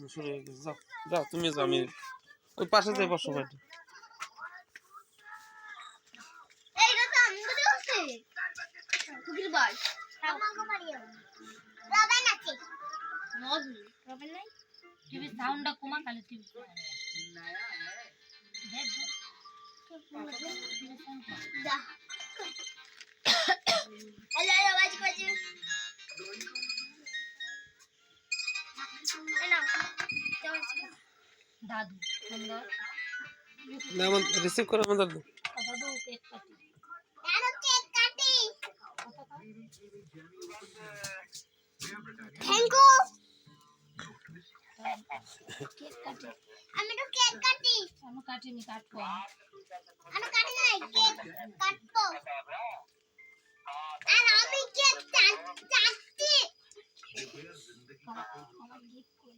শুরু হয়ে গেছে যাও যাও তুমি যাও আমি ওই পাশে যাই বসো ভাইটা এইটা তো আমি বলি হচ্ছে কুকির বল আমাকে পারিও রবেন আছে মজু রবেন নাই টিভি সাউন্ডটা কমা খালি টিভি দেখ যা হ্যালো আওয়াজ করছে না দাদু সুন্দর না আমার রিসিভ করে আমাদের দাও দাদু কেক কাটি কেন কেক কাটি থ্যাংক ইউ কেক কাটি আমি তো কেক কাটি আমি কাটিনি কাটবো আমি কাটি নাই কেক কাটবো আর আমি কেক কাটছি আমার গিফট